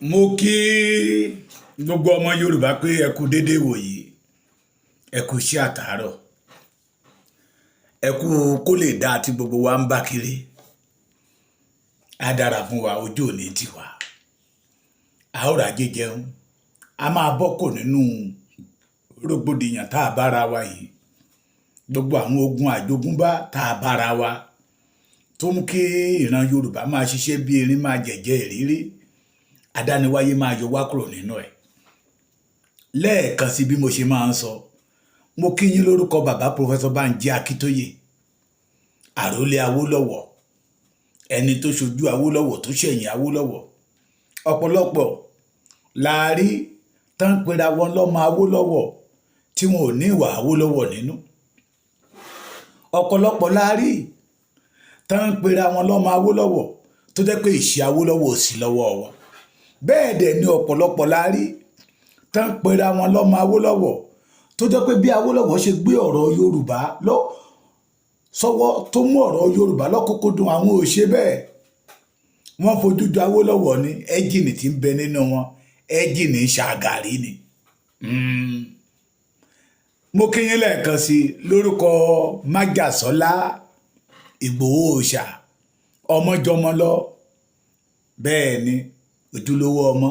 mo kí gbogbo ọmọ Yorùbá pé ẹ kú dédé wòyí, ẹ kú iṣẹ́ àtàárọ̀, ẹ kú kó lè dáa tí gbogbo wa ń bá kiri. Á dára fún wa, ojú ò ní tiwa, a ó ràjé jẹun, a máa bọ́kò nínú rògbòdìyàn tá a bára wa yìí, gbogbo àwọn ogun àjogúnbá tá a bára wa tó mú kí ìran Yorùbá máa ṣiṣẹ́ bí erin máa jẹ̀jẹ̀ ìrírí, adániwáyé máa yọ wá kúrò nínú ẹ̀. Lẹ́ẹ̀kan sí bí mo ṣe máa ń sọ, mo kí yín lórúkọ bàbá Pòfẹ́sọ̀ Bánjí Akíntóyè, àrólé Awólọ́wọ̀, ẹni tó ṣojú Awólọ́wọ̀ tó ṣẹ̀yìn Awólọ́wọ̀. Ọ̀pọ̀lọpọ̀ la rí tán pera wọn lọ́mọ Awólọ́wọ̀ tí wọn ò ní ìwà Awólọ́wọ̀ nínú. Ọ̀pọ̀lọpọ̀ la rí tán pera wọn lọ́mọ Awólọ́wọ̀ tó jẹ́ pé ìṣe Awólọ́wọ̀ ò sí lọ́wọ́ wọn. Bẹ́ẹ̀ dẹ̀ ni ọ̀pọ̀lọpọ̀ la rí tán pera wọn lọ́mọ Awólọ́wọ̀ tó jẹ́ pé bí Awólọ́wọ̀ ṣe gbé ọ̀rọ̀ Yorùbá sọ́wọ́ tó mú ọ̀rọ̀ Yorùbá lọ́kùnkúndùn, àwọn ò ṣe bẹ́ẹ̀. Wọ́n fojú jọ Awólọ́wọ̀ ní ẹ́jìnì tí ń bẹ nínú wọn, ẹ́jìnì Ṣàgàrí ni. Mo kí yín lẹ́ẹ̀kan sí lórúkọ Májàsọ́lá Ìgbòho Òòṣà, ọmọjọmọlọ, bẹ́ẹ̀ ni ojúlówó ọmọ,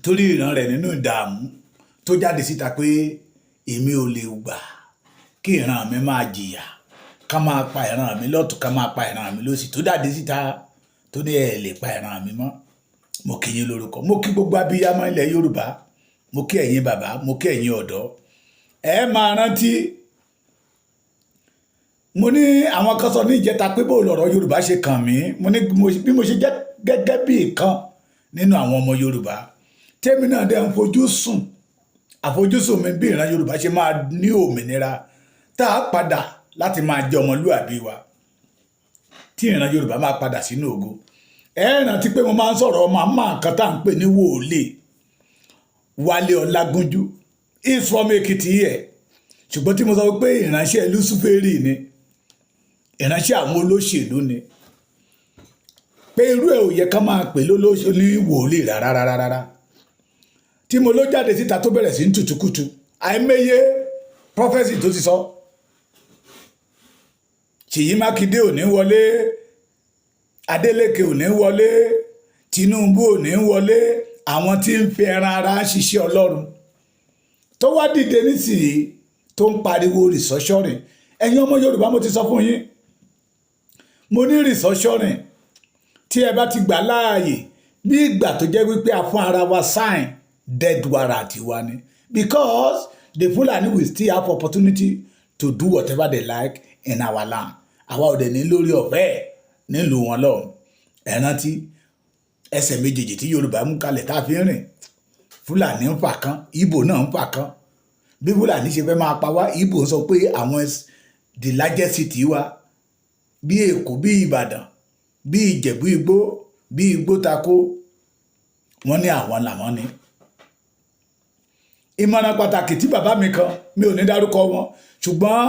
torí ìran rẹ̀ nínú ìdààmú tó jáde síta pé èmi ò lè gbà kí ìran mi máa jìyà, ká máa pa ìran mi lọ́tùn, ká máa pa ìran mi lósì, tó jáde síta tó ní ẹ lè pa ìran mi mọ́. Mo kí yín lórúkọ, mo kí gbogbo abiyamọ ilẹ̀ Yorùbá, mo kí ẹ̀yin bàbá, mo kí ẹ̀yin ọ̀dọ́. Ẹ máa rántí, mo ní àwọn kan sọ ní ìjẹta pé bó lọ̀rọ̀ Yorùbá ṣe kàn mí, mo ní bí mo ṣe jẹ́ gẹ́gẹ́ bí ìkan nínú àwọn ọmọ Yorùbá tèmi náà dẹ̀ ń àfojúsùn mi bí ìran Yorùbá ṣe máa ní òmìnira tá a padà láti máa jẹ ọmọlúàbí wa, tí ìran Yorùbá máa padà sínú ògo. Ẹ rántí pé mo máa ń sọ̀rọ̀ ọmọ àmọ́ nǹkan tá à ń pè ní Wòlé, Wale Olagunju, is from Èkìtì yẹ, ṣùgbọ́n tí mo sọ pé ìránṣẹ́ Lúsúférì ni, ìránṣẹ́ àwọn olóṣèlú ni, pé irú ẹ̀ ò yẹ ká máa pè ní wòlíì rárá. Tí mo ló jáde síta tó bẹ̀rẹ̀ sí ń tutùkùtù, àìmọye prọfẹ́sì tó ti sọ. Ṣèyí Mákindé ò ní wọlé, Adélékè ò ní wọlé, Tinubu ò ní wọlé, àwọn tí ń fi ẹran ara ṣiṣẹ́ Ọlọ́run tó wá dìde nísìnyí tó ń pariwo restructuring. Ẹ̀yin ọmọ Yorùbá, mo ti sọ fún yín, mo ní restructuring tí ẹ bá ti gbà láàyè bí ìgbà tó jẹ́ wípé a fún ara wa sign dead warrant wa ni, because the Fulani will still have opportunity to do whatever they like in our land. Àwa ò dẹ̀ ní lórí ọ̀fẹ́ nílùú wọn lọ́hùn. Ẹ rántí ẹsẹ̀ méjèèjì tí Yorùbá mú kalẹ̀ tá a fi ń rìn, Fúlàní ń fà kan, Ìgbò náà ń fà kan. Bí Fúlàní ṣe fẹ́ máa pa wá, Ìgbò sọ pé àwọn the largest city wa bí Èkó, bí Ìbàdàn, bí Ìjẹ̀bú Igbó, bí Igbó Tako, wọ́n ní àwọn làwọn ni. Ìmọ̀ràn pàtàkì tí bàbá mi kan, mi ò ní dárúkọ wọn, ṣùgbọ́n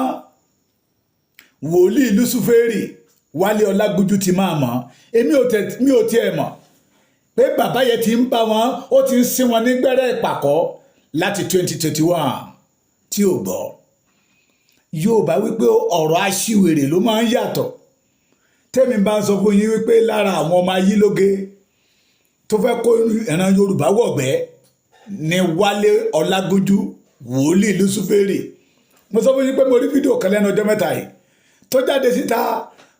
wòlíì Lúsúférì Wálé Ọlágúnjú ti máa mọ̀. Mi ò tiẹ̀ mọ̀ pé bàbá yẹn ti ń bá wọn, ó ti ń sín wọn ní gbẹ́rẹ́ ìpàkọ́ láti 2021 tí ò gbọ́. Yorùbá wípé ọ̀rọ̀ aṣiwèrè ló máa ń yàtọ̀. Tẹ́mi bá ń sọ fún yín wípé lára àwọn ọmọ ayílóge tó fẹ́ kó ìran Yorùbá wọ̀gbẹ́ ni Wálé Ọlágúnjú, wòlíì Lúsúférì. Mo sọ fún yín pé mo rí fídíò kan lẹ́nu ọjọ́ mẹ́ta yìí tó jáde síta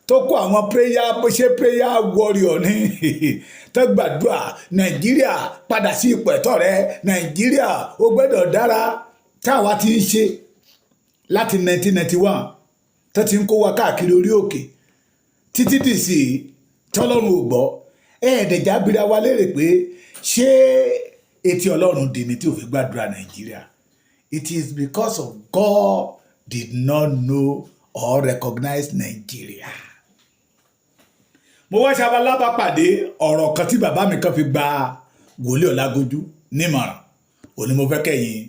tó kó àwọn prayer warrior ní tó gbàdúrà Nàìjíríà padà sí ipò ẹ̀tọ́ rẹ, Nàìjíríà ó gbọ́dọ̀ dára, táwa ti ń ṣe láti 1991 tó ti ń kó wa káàkiri orí òkè títí dìsì tọ́lọ́run ò gbọ́. Ẹ̀ẹ́dẹ̀já bira wa léèrè pé ṣé etí Ọlọ́run dì ní tí ò fi gbàdúrà Nàìjíríà? It is because of God did not know or recognize Nigeria. Mo wá ṣabalábàpàdé ọ̀rọ̀ kan tí bàbá mi kan fi gba Wòlíì Ọlágúnjú nímọ̀ràn. Òní mo fẹ́ kẹ́yìn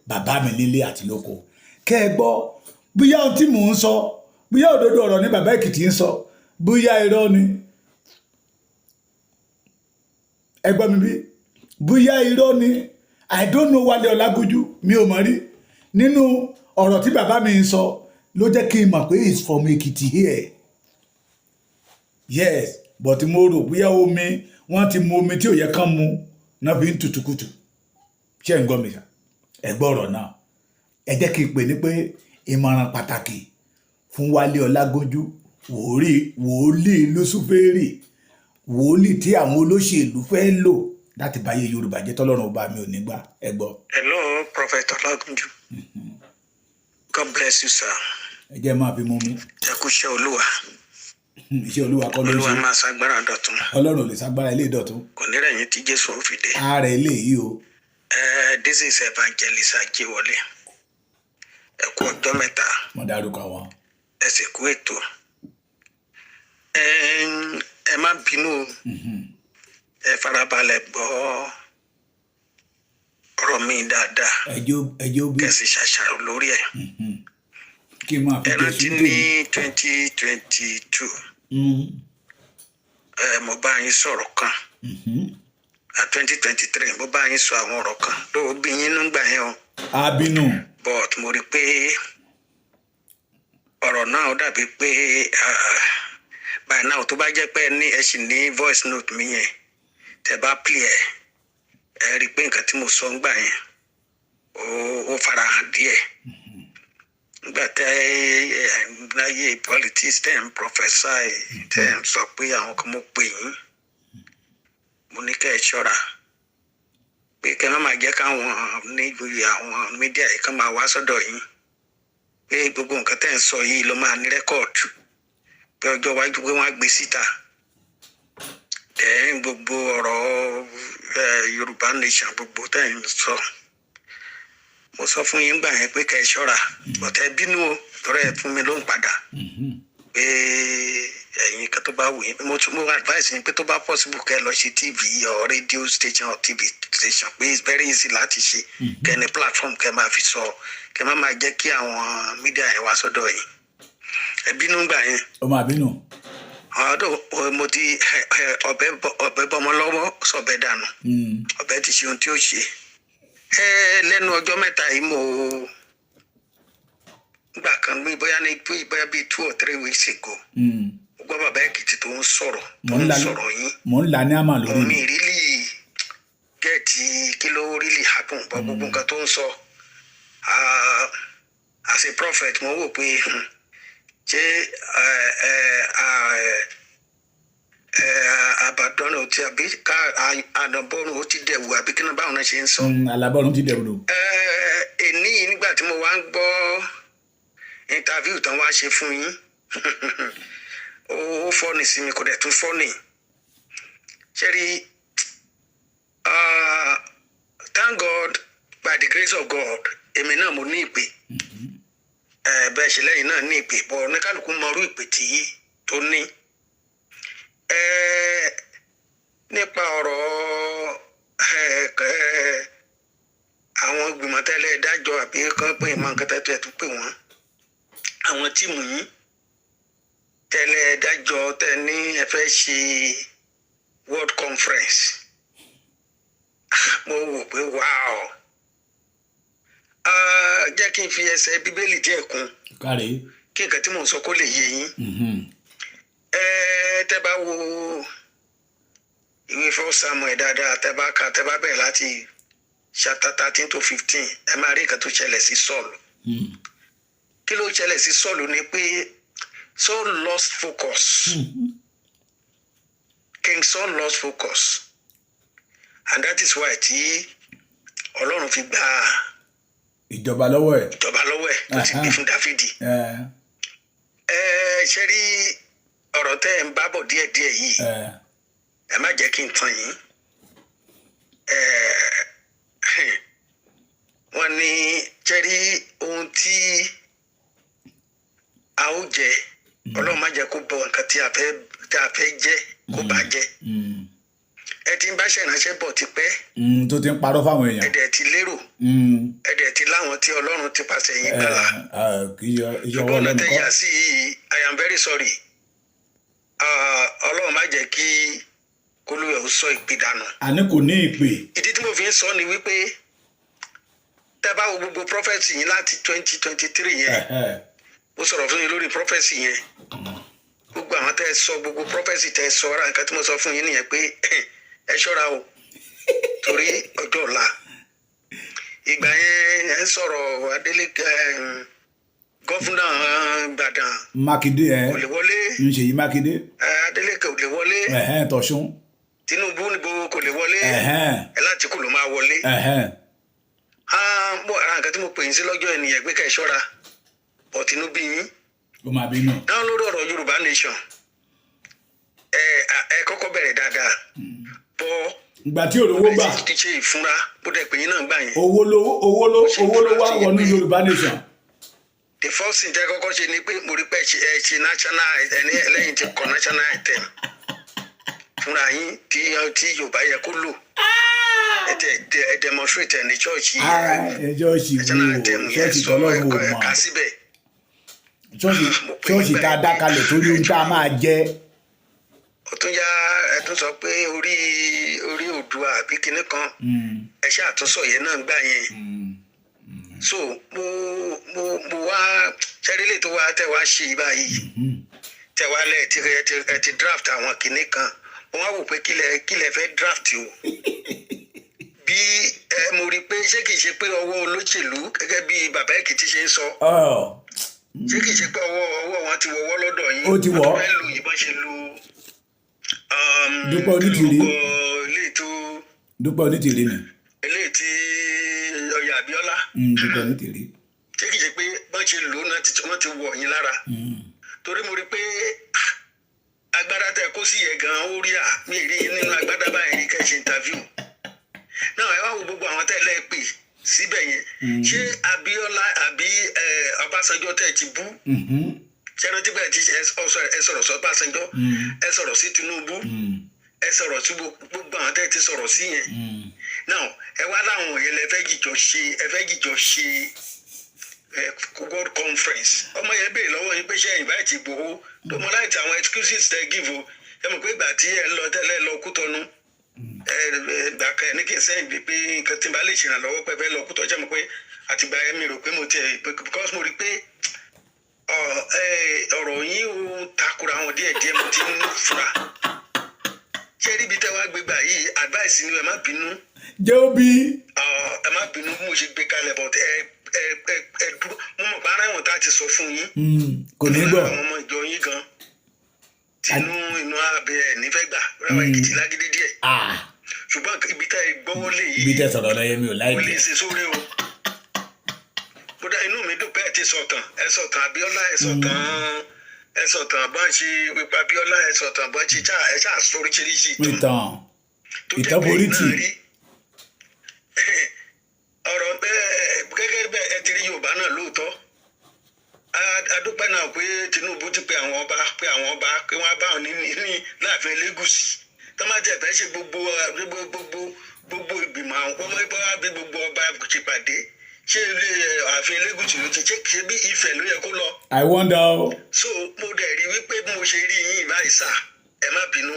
bàbá mi nílé àti lóko kẹ́ ẹ gbọ́ bóyá ohun tí mò ń sọ, bóyá òdodo ọ̀rọ̀ ní bàbá Èkìtì ń sọ, bóyá irọ́ ni. ẹ gbọ́ mi bí bóyá irọ́ ni I don't know Wale Olagunju mi ò mọ̀ rí nínú ọ̀rọ̀ tí bàbá mi ń sọ ló jẹ́ kí n mọ̀ pé it's from Ekiti here yes but mo rò bóyá omi wọ́n ti mu omi tí ò yẹ kán mu náà fi ń tutukutu ṣé ń gbọ́ mi sà ẹ gbọ́ ọ̀rọ̀ náà ẹ jẹ́ kí n pè ní pé ìmọ̀ràn pàtàkì fún Wale Olagunju wòlíì lóṣùfẹ́rì wòlíì tí àwọn olóṣèlú fẹ́ lò láti báyé Yorùbá jẹ́ tọ́lọ́run ọba mi ò ní gbà ẹ gbọ́. Hello, Prophet Olagunju. God bless you, sir. ẹ jẹ́ máa fi mú mi. Ẹ kú iṣẹ́ Olúwa. Iṣẹ́ Olúwa kọ́ ló ń ṣe. Olúwa máa ṣàgbára dọ̀tun. Ọlọ́run ò lè ṣàgbára ilé ìdọ̀tun. Kò ní rẹ̀yìn tí Jésù ò fi dé. Ààrẹ ilé yìí o. This is Evangelist Ajé Wọlé. Ẹ kú ọjọ́ mẹ́ta. Mo dárúkọ wọn. Ẹ sì kú ètò. Ẹ má bínú. Ẹ farabalẹ̀ gbọ́ ọ̀rọ̀ mi dáadáa. Ẹjọ́ bí. Kẹ̀sì ṣàṣàrò lórí ẹ̀. Kí n máa fi ẹ rántí ní 2022. Mo bá yín sọ̀rọ̀ kan. 2023 mo bá yín sọ àwọn ọ̀rọ̀ kan ló bí yín nígbà yẹn o. Abínú. But mo rí pé ọ̀rọ̀ náà ó dàbí pé by now tó bá jẹ́ pé ẹ sì ní voice note mi yẹn tẹ́ bá play ẹ rí pé nǹkan tí mo sọ ńgbà yẹn ó farahàn díẹ̀. Nígbà tẹ́ láyé politics tẹ́ ń professor tẹ́ ń sọ pé àwọn kan mo pè yín mo ní kẹ́ ẹ ṣọ́ra pé kẹ́ má máa jẹ́ káwọn níbi àwọn mídíà yìí kan máa wá sọ́dọ̀ yín pé gbogbo nǹkan tẹ́ ń sọ yìí ló máa ní rẹ́kọ̀dù pé ọjọ́ iwájú pé wọ́n á gbé síta gbogbo ọ̀rọ̀ Yorùbá nation gbogbo tẹ́ ń sọ mo sọ fún yín gbà yẹn pé kẹ́ ẹ ṣọ́ra ọ̀tẹ̀ bínú o tọ́rọ̀ ẹ̀ fún mi ló ń padà pé ẹ̀yin kan tó bá wù yín mo advice yín pé tó bá possible kẹ́ lọ ṣe TV or radio station or TV station pé it's very easy láti ṣe kẹ́ ní platform kẹ́ máa fi sọ kẹ́ má máa jẹ́ kí àwọn media yẹn wá sọ́dọ̀ yín ẹ bínú gbà yẹn. ó máa bínú. ọ̀dọ̀ mo ti ọ̀bẹ bọ́mọ lọ́wọ́ sọ̀bẹ dànù ọ̀bẹ ti ṣe ohun tí ó ṣe lẹ́nu ọjọ́ mẹ́ta yìí mo gbà kan bóyá bíi 2 or 3 weeks ago mo gbọ́ bàbá Èkìtì tó ń sọ̀rọ̀ yín. mo ń la ní àmà lórí mi really gẹ́ẹ̀tì kí ló really happen bọ́ gbogbo nǹkan tó ń sọ as a prophet mo wò pé ṣé àbàdàn ò ti àbí ká àdàbọ̀rùn ó ti dẹ̀wù àbí kí náà báwọn náà ṣe ń sọ. alábọ̀rùn ti dẹ̀wù lò. èní nígbà tí mo wá ń gbọ́ interview tán wá ṣe fún yín ó fọ́ọ̀nì sí mi kò dẹ̀ tún fọ́ọ̀nì ṣe rí thank God by the grace of God èmi náà mo ní ìpè bẹ́ẹ̀ ṣe lẹ́yìn náà ní ìpè bọ́ oníkálukú mọrú ìpè tí tó ní nípa ọ̀rọ̀ àwọn ìgbìmọ̀ tẹ́lẹ̀ dájọ́ àbí kan pé ìmọ̀ nǹkan tẹ́tẹ́ tó pè wọ́n àwọn tíìmù yín tẹ́lẹ̀ dájọ́ tẹ́ ní ẹ fẹ́ ṣe world conference mo wò pé wow jẹ́ kí n fi ẹsẹ̀ bíbélì díẹ̀ kún kí nǹkan tí mò ń sọ kó lè yé yín tẹ́ bá wo ìwé fún Samuel dáadáa tẹ́ bá bẹ̀rẹ̀ láti chapter 13 to 15 ẹ máa rí nǹkan tó ṣẹlẹ̀ sí Sọ́ọ̀lù kí ló ṣẹlẹ̀ sí Sọ́ọ̀lù ni pé Saul lost focus King Saul lost focus and that is why tí Ọlọ́run fi gba ìjọba lọ́wọ́ ẹ̀ tó ti gbé fún Dáfídì ṣe rí ọ̀rọ̀ tẹ́ ẹ̀ ń bábọ̀ díẹ̀díẹ̀ yìí ẹ má jẹ́ kí n tàn yín wọ́n ní ṣe rí ohun tí a ó jẹ Ọlọ́run má jẹ́ kó bọ nǹkan tí a fẹ́ jẹ kó bàjẹ́ ẹ ti ń bá ṣèrànṣẹ́ bọ̀ tipẹ́ tó ti ń parọ́ fáwọn èèyàn ẹ̀dẹ̀ ti lérò ẹ̀dẹ̀ ti láwọn tí Ọlọ́run ti pàṣẹ yín gbàlà ṣùgbọ́n ọ̀nà tẹ́ yà sí I am very sorry Ọlọ́run má jẹ́ kí kólúwẹ̀ ó sọ ìpè dànù. àní kò ní ìpè. ìdí tí mo fi ń sọ ni wípé tẹ́ bá wo gbogbo prophecy yín láti 2023 yẹn mo sọ̀rọ̀ fún yín lórí prophecy yẹn gbogbo àwọn tẹ́ sọ gbogbo prophecy tẹ́ sọ ara nǹkan tí mo sọ fún yín nìyẹn pé ẹ ṣọ́ra o torí ọjọ́ ọ̀la ìgbà yẹn ẹ sọ̀rọ̀ Adeleke gọ́fúnà Ìbàdàn Mákindé kò lè wọlé Ṣèyí Mákindé Adeleke ò lè wọlé tọ̀ṣún Tinubu níbo kò lè wọlé ẹ láti kò ló máa wọlé bó ara nǹkan tí mo pè yín sí lọ́jọ́ ènìyàn pé ká ẹ ṣọ́ra ọ̀ Tinubu yín ó máa bínú. náà lórí ọ̀rọ̀ Yorùbá nation ẹ kọ́kọ́ bẹ̀rẹ̀ dáadáa bọ́ ìgbà tí olówó gbà ti ṣe ìfúnra bó dẹ̀ pé yín náà gbà yẹn. owó ló wá wọnú Yorùbá nation. the first thing tẹ́ kọ́kọ́ ṣe ni pé mo rí pé ẹ ṣe national ẹni lẹ́yìn tí kọ national item fúnra yín tí Yorùbá yẹ kó lò ẹ demonstrate ẹ ní church yìí national item yẹn sọ ẹ ká síbẹ̀. chọ́ọ̀ṣì tá a dá kalẹ̀ torí ohun tá a máa jẹ. ó tún yá ẹ tún sọ pé orí Oòduà àbí kinní kan ẹ ṣe àtúnṣọ yẹn náà gbà yẹn so mo wá ṣẹ́rílẹ̀ tó wá tẹ̀ wá ṣe báyìí tẹ̀ wá lẹ̀ ẹ ti draft àwọn kinní kan wọ́n á wò pé kí lẹ fẹ́ draft o bí mo rí i pé ṣé kìí ṣe pé ọwọ́ olóṣèlú gẹ́gẹ́ bí bàbá Èkìtì ṣe ń sọ ṣé kìí ṣe pé ọwọ́ wọn ti wọ́wọ́ lọ́dọ̀ yín ó ti wọ́ wọ́n fẹ́ lu ìbọn ṣe lu Dúpẹ́ Onítìrí Dúpẹ́ Onítìrí ni eléyìí tí Ọ̀yà Abíọ́lá Dúpẹ́ Onítìrí ṣé kìí ṣe pé bọ́n ṣe lò ó náà wọ́n ti wọ̀ yín lára torí mo rí i pé agbádá tẹ kó sí yẹ gan ó rí à mí rí nínú agbádá báyìí rí kẹ́ ṣe interview náà ẹ wá wo gbogbo àwọn tẹ́lẹ̀ pè síbẹ̀ yẹn ṣé Abíọ́lá àbí Ọbásanjọ́ tẹ̀ ti bú ṣẹ́ni tí bẹ́ẹ̀ ti ẹ sọ̀rọ̀ sí Ọbásanjọ́ ẹ sọ̀rọ̀ sí Tinubu ẹ sọ̀rọ̀ sí gbogbo àwọn tẹ́ ti sọ̀rọ̀ sí yẹn náà ẹ wá láwọn yẹn lẹ fẹ́ jìjọ ṣe world conference ọmọ yẹn béèrè lọ́wọ́ yín pé ṣé invite Ìgbòho tó mọ láì tí àwọn excuses tẹ give o ẹ mọ̀ pé ìgbà tí ẹ lọ tẹ́lẹ̀ lọ Kútọ́nù ìgbà kan ẹ ní kí n sẹ́yìn bí pé nǹkan tí n bá lè ṣèrànlọ́wọ́ pẹ́ fẹ́ lọ Kútọ́ jẹ́ mọ̀ pé àtìgbà yẹn mi rò pé mo tiẹ̀ because mo rí pé ọ̀rọ̀ yín ò takura àwọn díẹ̀díẹ̀ mo ti ń fura ṣé ríbi tẹ́ wá gbégbá yìí advice ni ẹ má bínú. jẹ́ ó bí. ẹ má bínú bí mo ṣe gbé kalẹ̀ but ẹ dúró mo mọ̀ pé ara ẹ̀wọ̀n tá a ti sọ fún yín. kò ní gbọ́. àwọn ọmọ ìjọ yín gan tinú abẹ ẹ̀ nífẹ̀ẹ́ gbà ráwa Èkìtì lágídí díẹ̀. ṣùgbọ́n ibi tẹ́ ẹ gbọ́wọ́ lé yìí. ibi tẹ́ sọ̀rọ̀ lọ yẹ mi ò láì mo lè ṣe sóore o. bódà inú mi dùn pé ẹ ti sọ̀tàn Abíọ́lá ẹ sọ̀tàn bọ́n ṣe wípé Abíọ́lá ẹ sọ̀tàn bọ́n ṣe ẹ ṣáà sọ oríṣiríṣi ìtàn polítì. ọ̀rọ̀ bẹ́ẹ̀ gẹ́gẹ́ bẹ́ẹ̀ ẹ ti rí Yorùbá náà lóòótọ́ adúpẹ́ náà pé Tinubu ti pe àwọn ọba pé wọ́n bá wọn ní láàfin Elégùṣì tó má tẹ̀ fẹ́ ṣe gbogbo ìgbìmọ̀ àwọn ọmọ ẹgbẹ́ wa bí gbogbo ọba ṣe pàdé ṣé ilé ààfin Elégùṣì ló ti ṣe bí Ifẹ̀ ló yẹ kó lọ. I wonder. so mo dẹ̀ rí wípé bí mo ṣe rí yín báyìí sà ẹ má bínú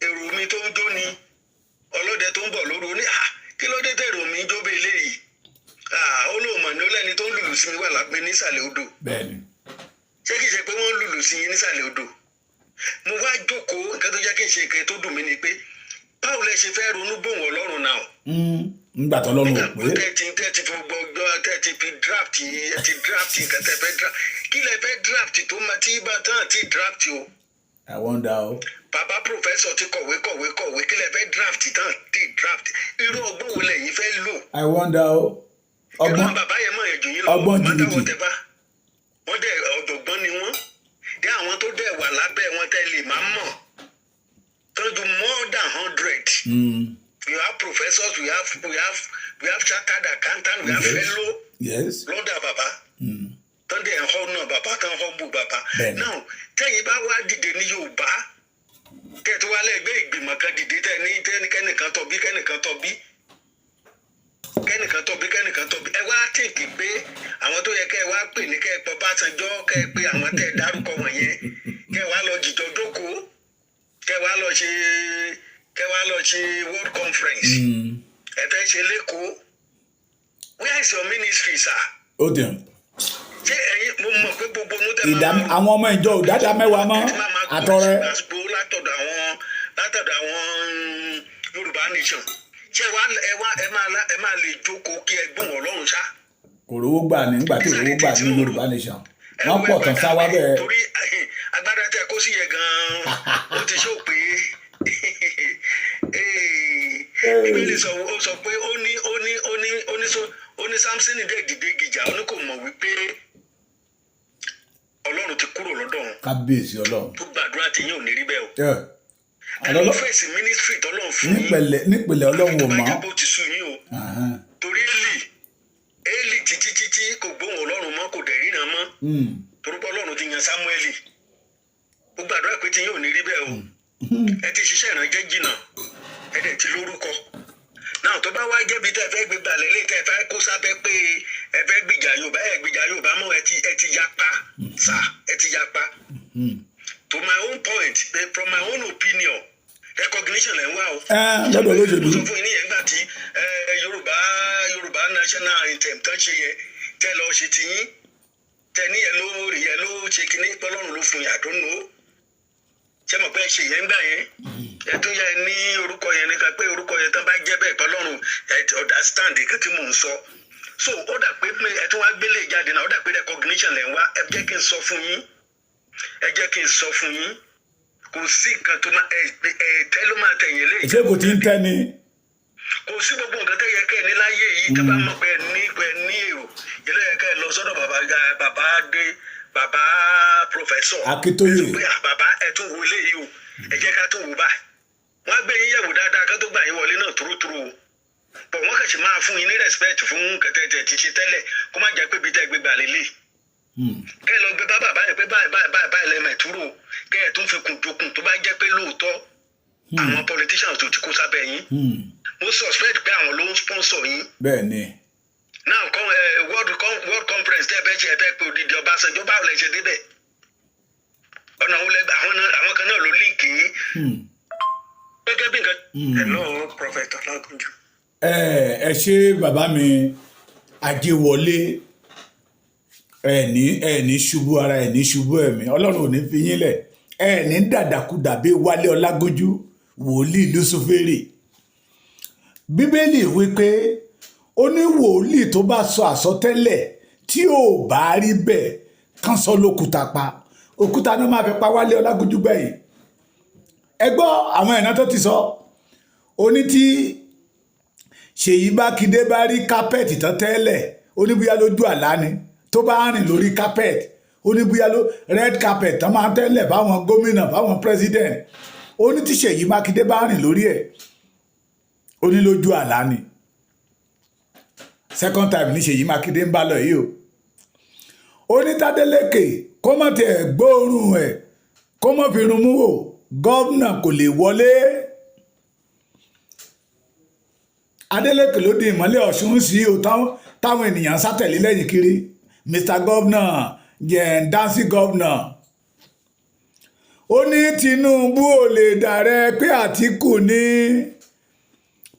èrò mi tó ń jó ni ọlọ́dẹ tó ń bọ̀ lóru ní kí ló dé tẹ̀rọ mi jó bí eléyìí olóòmọ̀ ni ó lẹ́ni tó ń lùlù sí mi wà lápẹ́ nísàlẹ̀ odò. bẹ́ẹ̀ni. ṣé kìí ṣe pé wọ́n ń lùlù sí yín nísàlẹ̀ odò mo wá jókòó nǹkan tó jẹ́ kí n ṣe nǹkan tó dùn mí ni pé báwo lẹ ṣe fẹ́ ronú bòun Ọlọ́run náà. nígbà tó lọ́rùn ò pé. tẹ́tí fi gbogbo tẹ́tí fi draft nǹkan tẹ́ fẹ́ draft kí lẹ fẹ́ draft tó máa tí bá tán àti draft o. I wonder o. bàbá pòfẹ́sọ̀ ti kọ̀wé kí lẹ fẹ́ draft tán ti draft irú ọgbọ́n wo lẹ́yìn fẹ́ lò. I wonder o. ọgbọ́n bàbá yẹn mọ̀ ẹ̀jọ̀ yín lọ́wọ́ ọgbọ́n jìbìtì. wọ́n dẹ̀ ọ̀jọ̀gbọ́n ni wọ́n dé àwọn tó dẹ̀ wà lábẹ́ wọn tẹ́ lè máa mọ̀ tọ́jú more than 100. We have professors, we have chartered accountants, we have fellow. Yes. Lọ́dà bàbá. Tọ́ndé ẹ̀họ́ náà bàbá kan họ́ bù bàbá. Now tẹ́yìn bá wá dìde ní Yorùbá kẹ́ẹ̀tù wá lẹ́gbẹ́ ìgbìmọ̀ kan dìde kẹ́nìkan tọ́ bí kẹ́nìkan tọ́ bí ẹ wá tèkì pé àwọn tó yẹ kẹ́ ẹ wá pè ní kẹ́ ẹ pọ̀ Ọbásanjọ́ kẹ́ ẹ pé àwọn tẹ́ ẹ dárúkọ wọ̀nyẹn kẹ́ ẹ wá lọ jìjọ jókòó kẹwàá lọ ṣe world conference ẹ fẹ́ ṣe lẹ́kọ̀ọ́ where is your ministry sir. ó dẹ̀. ṣé ẹ̀yin mo mọ̀ pé gbogbo ní tẹ́ àwọn ọmọ ìjọ ò dáadáa mẹ́wàá mọ́ àtọrẹ. látọ̀dọ̀ àwọn Yorùbá nation ṣé ẹ máa lè jókòó kí ẹ gbóhùn Ọlọ́run ṣá. kò rówó gbà nígbà tí rówó gbà ní Yorùbá nation wọ́n pọ̀ tán sáwá bẹ́ẹ̀. torí agbádá tẹ kó sí yẹ gan-an ó ti ṣó pé Bíbélì sọ pé ó ní Samson dẹ̀ dìde gìjà ó ní kò mọ̀ wípé Ọlọ́run ti kúrò lọ́dọ̀ wọn. kábíyèsí Ọlọ́run. tó gbàdúrà tí yín ò ní rí bẹ́ẹ̀ o. ẹ̀rọ fèsì mínísírì tọ́lọ́run fún yín. nípìnlẹ̀ Ọlọ́run ò mọ́. tó bá jẹ́ bó ti sùn yín o. torí Élì títí kò gbóhùn Ọlọ́run mọ́ kò dẹ̀ ríran mọ́. torí pé Ọlọ́run ti yan Sámúẹ́lì. ó gbàdúrà pé tí yín ò ní rí bẹ́ẹ̀ o. ẹ ti ṣiṣẹ́ ìrànjẹ́ jìnnà ẹ dẹ̀ ti lórúkọ. náà tó bá wá jẹ́bi tẹ́ fẹ́ gbégbá lélẹ̀ tẹ́ fẹ́ kó sábẹ́ pé ẹ fẹ́ gbìjà Yorùbá mọ́ ẹ ti yapa sá ẹ ti yapa. To my own point from my own opinion recognition lẹ́ ń wá o. lọ́dọ̀ olóṣèlú. mo sọ fún yín níyẹn nígbà tí Yorùbá national anthem tán ṣe yẹn tẹ́ lọ ṣe ti yín tẹ́ ní yẹn ló ṣe kíní pọ́lọ́run ló fún yàtọ̀ nù ó ṣé mo pẹ́ ṣe yẹn gbà yẹn ẹ tún yẹ ní orúkọ yẹn nípa pé orúkọ yẹn tán bá jẹ́ bẹ́ẹ̀ pọ́lọ́run ẹ understand nǹkan tí mò ń sọ so ó dà pé ẹ tún wá gbélé jáde náà ó dà pé recognition lẹ́ ń wá ẹ jẹ́ kí n sọ fún yín kò sí nǹkan tó máa tẹ́ ló máa tẹ̀yìn lé. ṣé kò tí ń tẹ́ ni. kò sí gbogbo nǹkan tẹ́ yẹ kẹ́ ẹ ní láyé yìí tẹ́ bá mọ̀ pé ẹ ní èrò yẹlẹ́ yẹ kẹ́ ẹ lọ sọ́dọ̀ bàbá pòfẹ́sọ̀. Akíntóyè. bàbá ẹ tún wo eléyìí o ẹ jẹ́ ká tún wò báyìí wọ́n á gbé yín yẹ̀wò dáadáa ká tó gbà yín wọlé náà túrútúrú o pọ̀ wọ́n kàn sì máa fún yín ní respect fún kẹtẹ́tẹ́ ti ṣe tẹ́lẹ̀ kó má jẹ́ pé bí tẹ́ gbé gbà lélẹ̀ kẹ́ ẹ lọ gbé bàbá yẹn pé báyìí lẹ́mẹ̀ túrú o kẹ́ ẹ tún fi kùn jokùn tó bá jẹ́ pé lóòótọ́ àwọn politicians tó ti kó sábẹ́ yín mo suspect pé àwọn ló ń sponsor yín. bẹ́ẹ̀ ni. now world conference tẹ́ ẹ fẹ́ ṣe ẹ fẹ́ pé odidi Ọbásanjọ́ báwo lẹ ṣe débẹ̀ ọ̀nà òun lẹ́gbà àwọn kan náà ló líǹkì yín. gẹ́gẹ́ bí nǹkan. hello prophet Olagunju. ẹ ṣe bàbá mi Ajéwọlé ẹ̀ní ṣubú ara ẹ̀ní ṣubú ẹ̀mí Ọlọ́run ò ní fi yín lẹ̀ ẹ̀ní dàdàkudà bí Wálé Ọlágúnjú wòlíì Lúsúférì. Bíbélì wípé ó ní wòlíì tó bá sọ àsọtẹ́lẹ̀ tí ò bá rí bẹ́ẹ̀ kán sọ lókùúta pa òkúta náà máa fi pa Wálé Ọlágúnjú gbẹ̀yìn. ẹ gbọ́ àwọn ẹ̀nà tó ti sọ ó ní tí Ṣèyí Mákindé bá rí kápẹ́ẹ̀tì tán tẹ́lẹ̀ ó ní bóyá lójú àlá ni tó bá rìn lórí carpet ó ní bóyá red carpet tán máa tẹ́lẹ̀ báwọn gómìnà báwọn president ó ní tí Ṣèyí Mákindé bá rìn lórí ẹ̀ ó ní lójú àlá ni second time ní Ṣèyí Mákindé ń bá lọ yìí o ó ní Tádélékè kó má tiẹ̀ gbóòórùn ẹ̀ kó má fi rún mú wò gómìnà kò lè wọlé Adélékè ló di ìmọ́lẹ̀ Ọ̀ṣun sí o táwọn ènìyàn sátẹ̀lé lẹ́yìn kiri Mr. Governor dancy governor ó ní Tinubu ò lè dàrẹ́ pé Àtíkù ní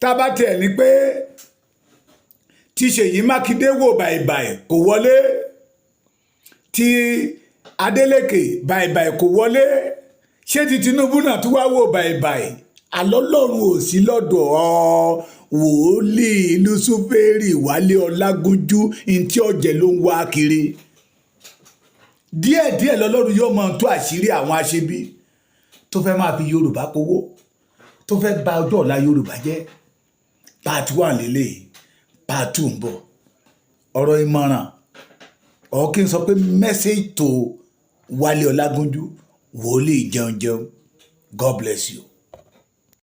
tábàtì ẹ̀ ní pé tí Ṣèyí Mákindé wò bàìbàì kò wọlé tí Adélékè bàìbàì kò wọlé ṣé ti Tinubu náà tún wá wò bàìbàì àlọ́lọ́run ò sí lọ́dọ̀ wòlíì Lúsúférì Wálé Ọlágúnjú ntí ọ̀jẹ̀ ló ń wá kiri díẹ̀díẹ̀ lọ́lọ́run yóò mọ̀ tó àṣírí àwọn aṣebi tó fẹ́ máa fi Yorùbá kówó tó fẹ́ bà ọjọ́ ọ̀la Yorùbá jẹ́ part 1 lélẹ̀ part 2 ń bọ̀ ọ̀rọ̀ ìmọ̀ràn kí n sọ pé message to Wálé Ọlágúnjú wòlíì jẹun God bless you.